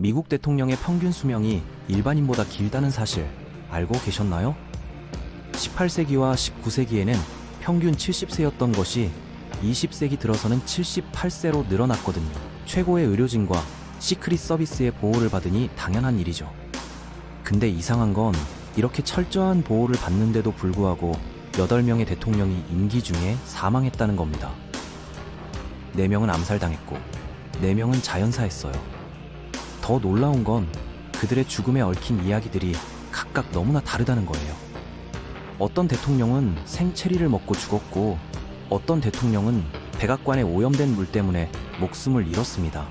미국 대통령의 평균 수명이 일반인보다 길다는 사실 알고 계셨나요? 18세기와 19세기에는 평균 70세였던 것이 20세기 들어서는 78세로 늘어났거든요. 최고의 의료진과 시크릿 서비스의 보호를 받으니 당연한 일이죠. 근데 이상한 건 이렇게 철저한 보호를 받는데도 불구하고 8명의 대통령이 임기 중에 사망했다는 겁니다. 4명은 암살당했고 4명은 자연사했어요. 더 놀라운 건 그들의 죽음에 얽힌 이야기들이 각각 너무나 다르다는 거예요. 어떤 대통령은 생체리를 먹고 죽었고 어떤 대통령은 백악관에 오염된 물 때문에 목숨을 잃었습니다.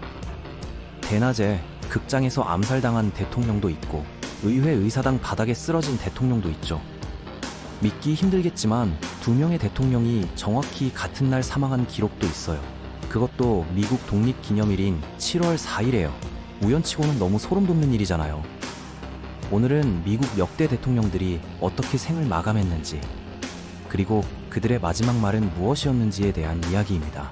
대낮에 극장에서 암살당한 대통령도 있고 의회 의사당 바닥에 쓰러진 대통령도 있죠. 믿기 힘들겠지만 2명의 대통령이 정확히 같은 날 사망한 기록도 있어요. 그것도 미국 독립기념일인 7월 4일에요. 우연치고는 너무 소름 돋는 일이잖아요. 오늘은 미국 역대 대통령들이 어떻게 생을 마감했는지, 그리고 그들의 마지막 말은 무엇이었는지에 대한 이야기입니다.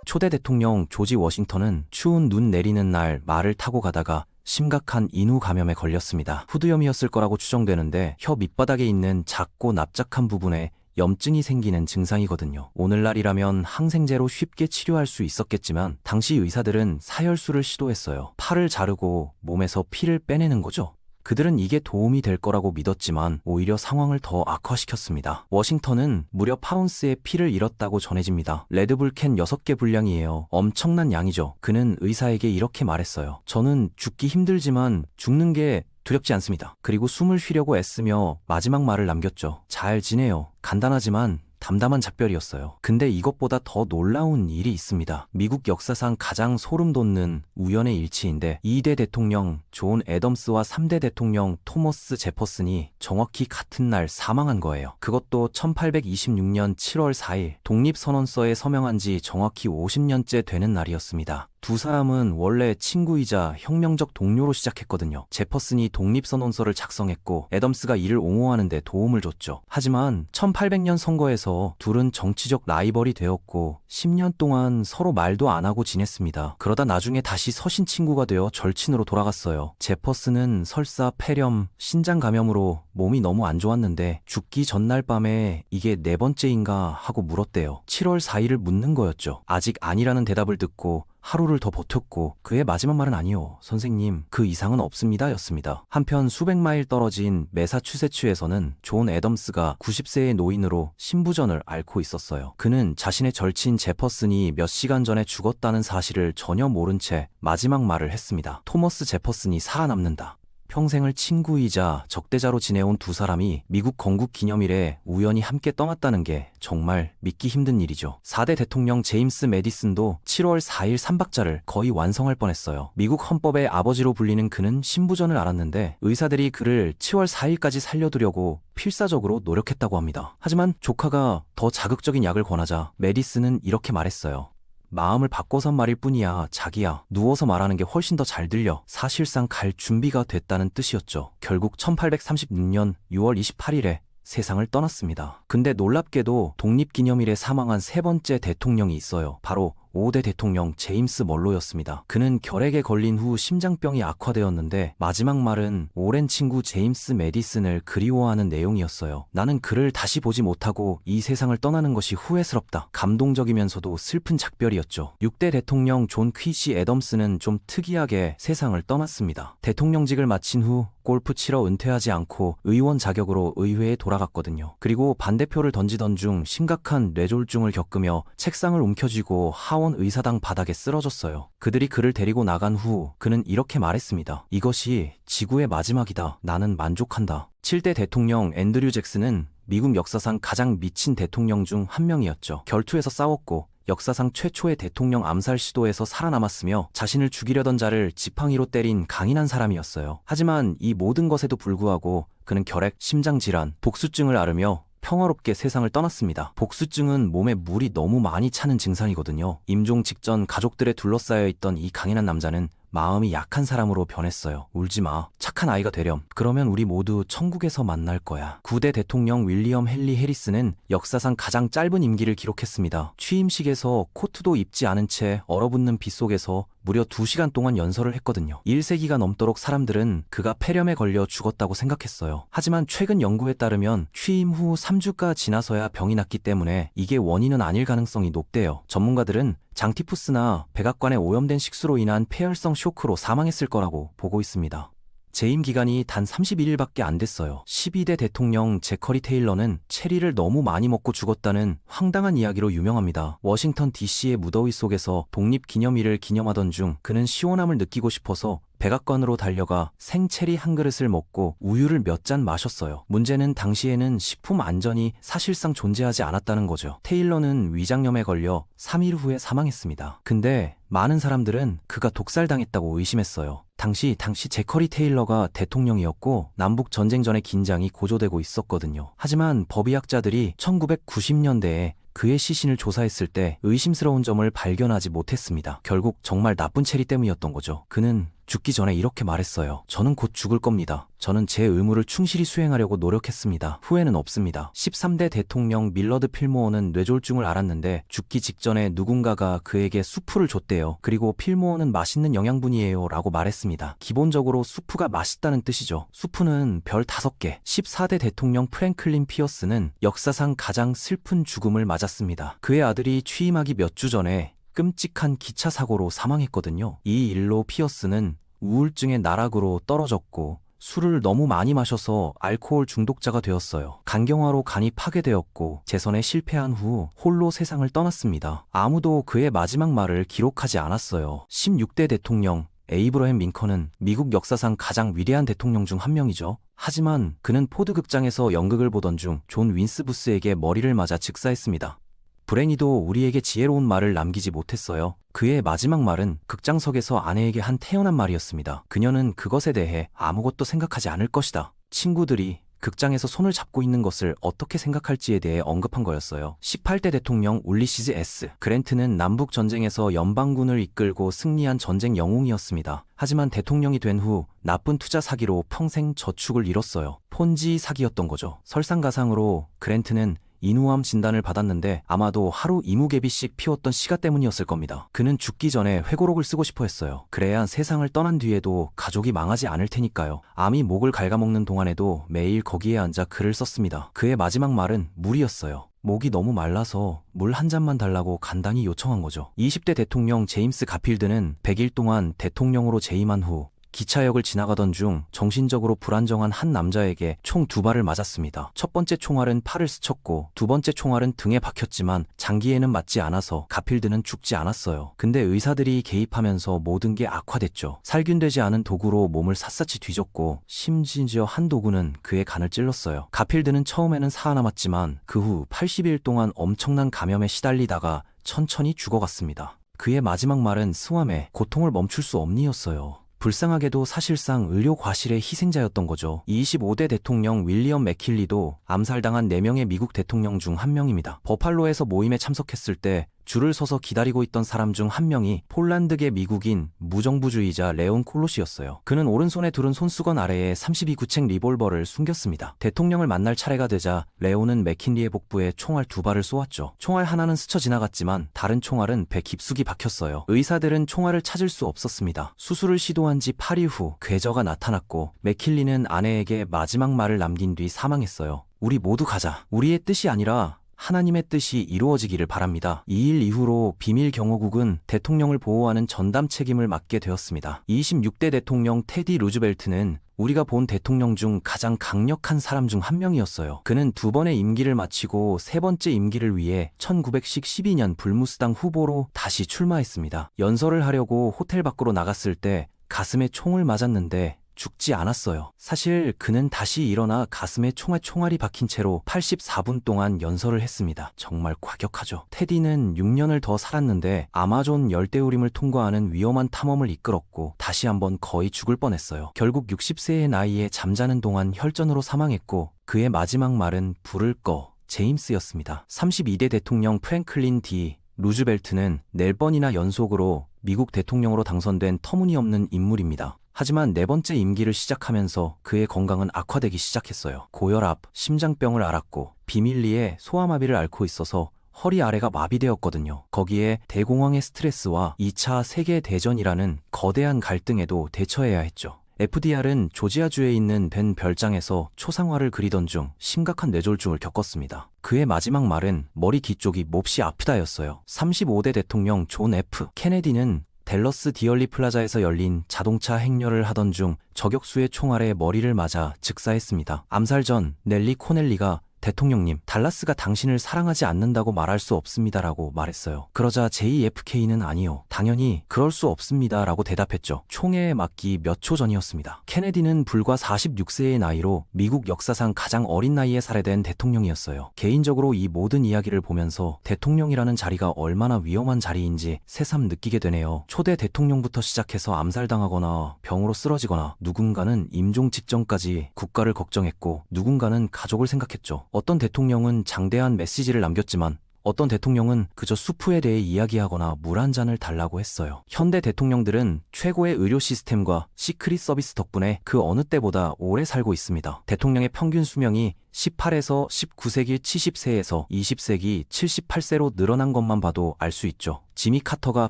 초대 대통령 조지 워싱턴은 추운 눈 내리는 날 말을 타고 가다가 심각한 인후 감염에 걸렸습니다. 후두염이었을 거라고 추정되는데 혀 밑바닥에 있는 작고 납작한 부분에 염증이 생기는 증상이거든요. 오늘날이라면 항생제로 쉽게 치료할 수 있었겠지만 당시 의사들은 사혈술을 시도했어요. 팔을 자르고 몸에서 피를 빼내는 거죠. 그들은 이게 도움이 될 거라고 믿었지만 오히려 상황을 더 악화시켰습니다. 워싱턴은 무려 파운스의 피를 잃었다고 전해집니다. 레드불 캔 6개 분량이에요. 엄청난 양이죠. 그는 의사에게 이렇게 말했어요. 저는 죽기 힘들지만 죽는 게 두렵지 않습니다. 그리고 숨을 쉬려고 애쓰며 마지막 말을 남겼죠. 잘 지내요. 간단하지만 담담한 작별이었어요. 근데 이것보다 더 놀라운 일이 있습니다. 미국 역사상 가장 소름 돋는 우연의 일치인데 2대 대통령 존 애덤스와 3대 대통령 토머스 제퍼슨이 정확히 같은 날 사망한 거예요. 그것도 1826년 7월 4일 독립선언서에 서명한 지 정확히 50년째 되는 날이었습니다. 두 사람은 원래 친구이자 혁명적 동료로 시작했거든요. 제퍼슨이 독립선언서를 작성했고 애덤스가 이를 옹호하는 데 도움을 줬죠. 하지만 1800년 선거에서 둘은 정치적 라이벌이 되었고 10년 동안 서로 말도 안 하고 지냈습니다. 그러다 나중에 다시 서신 친구가 되어 절친으로 돌아갔어요. 제퍼슨은 설사 폐렴, 신장 감염으로 몸이 너무 안 좋았는데 죽기 전날 밤에 이게 4번째인가 하고 물었대요. 7월 4일을 묻는 거였죠. 아직 아니라는 대답을 듣고 하루를 더 버텼고 그의 마지막 말은 아니요. 선생님, 그 이상은 없습니다 였습니다. 한편 수백 마일 떨어진 매사추세츠에서는 존 애덤스가 90세의 노인으로 신부전을 앓고 있었어요. 그는 자신의 절친 제퍼슨이 몇 시간 전에 죽었다는 사실을 전혀 모른 채 마지막 말을 했습니다. 토머스 제퍼슨이 살아남는다. 평생을 친구이자 적대자로 지내온 두 사람이 미국 건국 기념일에 우연히 함께 떠났다는 게 정말 믿기 힘든 일이죠. 4대 대통령 제임스 매디슨도 7월 4일 3박자를 거의 완성할 뻔했어요. 미국 헌법의 아버지로 불리는 그는 신부전을 앓았는데 의사들이 그를 7월 4일까지 살려두려고 필사적으로 노력했다고 합니다. 하지만 조카가 더 자극적인 약을 권하자 매디슨은 이렇게 말했어요. 마음을 바꿔선 말일 뿐이야. 자기야. 누워서 말하는 게 훨씬 더 잘 들려. 사실상 갈 준비가 됐다는 뜻이었죠. 결국 1836년 6월 28일에 세상을 떠났습니다. 근데 놀랍게도 독립기념일에 사망한 3번째 대통령이 있어요. 바로 5대 대통령 제임스 멀로였습니다. 그는 결핵에 걸린 후 심장병이 악화되었는데 마지막 말은 오랜 친구 제임스 매디슨을 그리워하는 내용이었어요. 나는 그를 다시 보지 못하고 이 세상을 떠나는 것이 후회스럽다. 감동적이면서도 슬픈 작별이었죠. 6대 대통령 존 퀴시 애덤스는 좀 특이하게 세상을 떠났습니다. 대통령직을 마친 후 골프 치러 은퇴하지 않고 의원 자격으로 의회에 돌아갔거든요. 그리고 반대표를 던지던 중 심각한 뇌졸중을 겪으며 책상을 움켜쥐고 하원 의사당 바닥에 쓰러졌어요. 그들이 그를 데리고 나간 후 그는 이렇게 말했습니다. 이것이 지구의 마지막이다. 나는 만족한다. 7대 대통령 앤드류 잭슨은 미국 역사상 가장 미친 대통령 중 한 명이었죠. 결투에서 싸웠고 역사상 최초의 대통령 암살 시도에서 살아남았으며 자신을 죽이려던 자를 지팡이로 때린 강인한 사람이었어요. 하지만 이 모든 것에도 불구하고 그는 결핵, 심장질환, 복수증을 앓으며 평화롭게 세상을 떠났습니다. 복수증은 몸에 물이 너무 많이 차는 증상이거든요. 임종 직전 가족들에 둘러싸여 있던 이 강인한 남자는 마음이 약한 사람으로 변했어요. 울지 마. 착한 아이가 되렴. 그러면 우리 모두 천국에서 만날 거야. 9대 대통령 윌리엄 헨리 해리스는 역사상 가장 짧은 임기를 기록했습니다. 취임식에서 코트도 입지 않은 채 얼어붙는 비 속에서 무려 2시간 동안 연설을 했거든요. 1세기가 넘도록 사람들은 그가 폐렴에 걸려 죽었다고 생각했어요. 하지만 최근 연구에 따르면 취임 후 3주가 지나서야 병이 낫기 때문에 이게 원인은 아닐 가능성이 높대요. 전문가들은 장티푸스나 백악관에 오염된 식수로 인한 폐혈성 쇼크로 사망했을 거라고 보고 있습니다. 재임 기간이 단 31일밖에 안 됐어요. 12대 대통령 제커리 테일러는 체리를 너무 많이 먹고 죽었다는 황당한 이야기로 유명합니다. 워싱턴 DC의 무더위 속에서 독립기념일을 기념하던 중 그는 시원함을 느끼고 싶어서 백악관으로 달려가 생체리 한 그릇을 먹고 우유를 몇 잔 마셨어요. 문제는 당시에는 식품 안전이 사실상 존재하지 않았다는 거죠. 테일러는 위장염에 걸려 3일 후에 사망했습니다. 근데 많은 사람들은 그가 독살당했다고 의심했어요. 당시 제커리 테일러가 대통령이었고 남북 전쟁 전의 긴장이 고조되고 있었거든요. 하지만 법의학자들이 1990년대에 그의 시신을 조사했을 때 의심스러운 점을 발견하지 못했습니다. 결국 정말 나쁜 체리 때문이었던 거죠. 그는 죽기 전에 이렇게 말했어요. 저는 곧 죽을 겁니다. 저는 제 의무를 충실히 수행하려고 노력했습니다. 후회는 없습니다. 13대 대통령 밀러드 필모어는 뇌졸중을 앓았는데 죽기 직전에 누군가가 그에게 수프를 줬대요. 그리고 필모어는 맛있는 영양분이에요 라고 말했습니다. 기본적으로 수프가 맛있다는 뜻이죠. 수프는 별 5개. 14대 대통령 프랭클린 피어스는 역사상 가장 슬픈 죽음을 맞았습니다. 그의 아들이 취임하기 몇 주 전에 끔찍한 기차 사고로 사망했거든요. 이 일로 피어스는 우울증의 나락으로 떨어졌고 술을 너무 많이 마셔서 알코올 중독자가 되었어요. 간경화로 간이 파괴되었고 재선에 실패한 후 홀로 세상을 떠났습니다. 아무도 그의 마지막 말을 기록하지 않았어요. 16대 대통령 에이브러햄 링컨은 미국 역사상 가장 위대한 대통령 중 한 명이죠. 하지만 그는 포드 극장에서 연극을 보던 중 존 윈스부스에게 머리를 맞아 즉사했습니다. 불행히도 우리에게 지혜로운 말을 남기지 못했어요. 그의 마지막 말은 극장석에서 아내에게 한 태연한 말이었습니다. 그녀는 그것에 대해 아무것도 생각하지 않을 것이다. 친구들이 극장에서 손을 잡고 있는 것을 어떻게 생각할지에 대해 언급한 거였어요. 18대 대통령 울리시즈 S. 그랜트는 남북 전쟁에서 연방군을 이끌고 승리한 전쟁 영웅이었습니다. 하지만 대통령이 된 후 나쁜 투자 사기로 평생 저축을 잃었어요. 폰지 사기였던 거죠. 설상가상으로 그랜트는 인후암 진단을 받았는데 아마도 하루 20개비씩 피웠던 시가 때문이었을 겁니다. 그는 죽기 전에 회고록을 쓰고 싶어 했어요. 그래야 세상을 떠난 뒤에도 가족이 망하지 않을 테니까요. 암이 목을 갉아먹는 동안에도 매일 거기에 앉아 글을 썼습니다. 그의 마지막 말은 물이었어요. 목이 너무 말라서 물 한 잔만 달라고 간단히 요청한 거죠. 20대 대통령 제임스 가필드는 100일 동안 대통령으로 재임한 후 기차역을 지나가던 중 정신적으로 불안정한 한 남자에게 총 2발을 맞았습니다. 첫 번째 총알은 팔을 스쳤고 두 번째 총알은 등에 박혔지만 장기에는 맞지 않아서 가필드는 죽지 않았어요. 근데 의사들이 개입하면서 모든 게 악화됐죠. 살균되지 않은 도구로 몸을 샅샅이 뒤졌고 심지어 한 도구는 그의 간을 찔렀어요. 가필드는 처음에는 살아남았지만 그 후 80일 동안 엄청난 감염에 시달리다가 천천히 죽어갔습니다. 그의 마지막 말은 스왑에 고통을 멈출 수 없니였어요. 불쌍하게도 사실상 의료 과실의 희생자였던 거죠. 25대 대통령 윌리엄 맥킨리도 암살당한 4명의 미국 대통령 중 한 명입니다. 버팔로에서 모임에 참석했을 때 줄을 서서 기다리고 있던 사람 중 한 명이 폴란드계 미국인 무정부주의자 레온 콜로시였어요. 그는 오른손에 두른 손수건 아래에 32구책 리볼버를 숨겼습니다. 대통령을 만날 차례가 되자 레온은 맥킨리의 복부에 총알 2발을 쏘았죠. 총알 하나는 스쳐 지나갔지만 다른 총알은 배 깊숙이 박혔어요. 의사들은 총알을 찾을 수 없었습니다. 수술을 시도한 지 8일 후 궤저가 나타났고 맥킨리는 아내에게 마지막 말을 남긴 뒤 사망했어요. 우리 모두 가자. 우리의 뜻이 아니라 하나님의 뜻이 이루어지기를 바랍니다. 이 일 이후로 비밀경호국은 대통령을 보호하는 전담 책임을 맡게 되었습니다. 26대 대통령 테디 루즈벨트는 우리가 본 대통령 중 가장 강력한 사람 중 한 명이었어요. 그는 2번의 임기를 마치고 3번째 임기를 위해 1912년 불무스당 후보로 다시 출마했습니다. 연설을 하려고 호텔 밖으로 나갔을 때 가슴에 총을 맞았는데 죽지 않았어요. 사실 그는 다시 일어나 가슴에 총알이 박힌 채로 84분 동안 연설을 했습니다. 정말 과격하죠. 테디는 6년을 더 살았는데 아마존 열대우림을 통과하는 위험한 탐험을 이끌었고 다시 한번 거의 죽을 뻔했어요. 결국 60세의 나이에 잠자는 동안 혈전으로 사망했고 그의 마지막 말은 불을 꺼 제임스였습니다. 32대 대통령 프랭클린 D. 루즈벨트는 4번이나 연속으로 미국 대통령으로 당선된 터무니없는 인물입니다. 하지만 4번째 임기를 시작하면서 그의 건강은 악화되기 시작했어요. 고혈압, 심장병을 앓았고 비밀리에 소아마비를 앓고 있어서 허리 아래가 마비되었거든요. 거기에 대공황의 스트레스와 2차 세계대전이라는 거대한 갈등에도 대처해야 했죠. FDR은 조지아주에 있는 벤 별장에서 초상화를 그리던 중 심각한 뇌졸중을 겪었습니다. 그의 마지막 말은 머리 뒤쪽이 몹시 아프다였어요. 35대 대통령 존 F. 케네디는 댈러스 디얼리 플라자에서 열린 자동차 행렬을 하던 중 저격수의 총알에 머리를 맞아 즉사했습니다. 암살 전 넬리 코넬리가 대통령님, 달라스가 당신을 사랑하지 않는다고 말할 수 없습니다라고 말했어요. 그러자 JFK는 아니요, 당연히 그럴 수 없습니다라고 대답했죠. 총에 맞기 몇 초 전이었습니다. 케네디는 불과 46세의 나이로 미국 역사상 가장 어린 나이에 살해된 대통령이었어요. 개인적으로 이 모든 이야기를 보면서 대통령이라는 자리가 얼마나 위험한 자리인지 새삼 느끼게 되네요. 초대 대통령부터 시작해서 암살당하거나 병으로 쓰러지거나 누군가는 임종 직전까지 국가를 걱정했고 누군가는 가족을 생각했죠. 어떤 대통령은 장대한 메시지를 남겼지만 어떤 대통령은 그저 수프에 대해 이야기하거나 물 한 잔을 달라고 했어요. 현대 대통령들은 최고의 의료 시스템과 시크릿 서비스 덕분에 그 어느 때보다 오래 살고 있습니다. 대통령의 평균 수명이 18에서 19세기 70세에서 20세기 78세로 늘어난 것만 봐도 알 수 있죠. 지미 카터가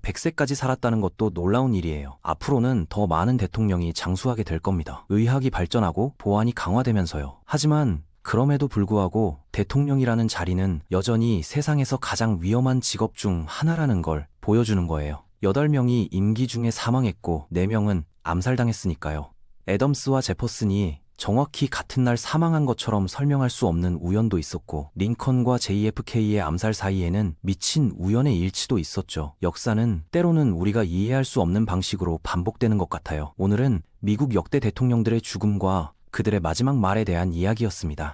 100세까지 살았다는 것도 놀라운 일이에요. 앞으로는 더 많은 대통령이 장수하게 될 겁니다. 의학이 발전하고 보안이 강화되면서요. 하지만 그럼에도 불구하고 대통령이라는 자리는 여전히 세상에서 가장 위험한 직업 중 하나라는 걸 보여주는 거예요. 8명이 임기 중에 사망했고 4명은 암살당했으니까요. 애덤스와 제퍼슨이 정확히 같은 날 사망한 것처럼 설명할 수 없는 우연도 있었고 링컨과 JFK의 암살 사이에는 미친 우연의 일치도 있었죠. 역사는 때로는 우리가 이해할 수 없는 방식으로 반복되는 것 같아요. 오늘은 미국 역대 대통령들의 죽음과 그들의 마지막 말에 대한 이야기였습니다.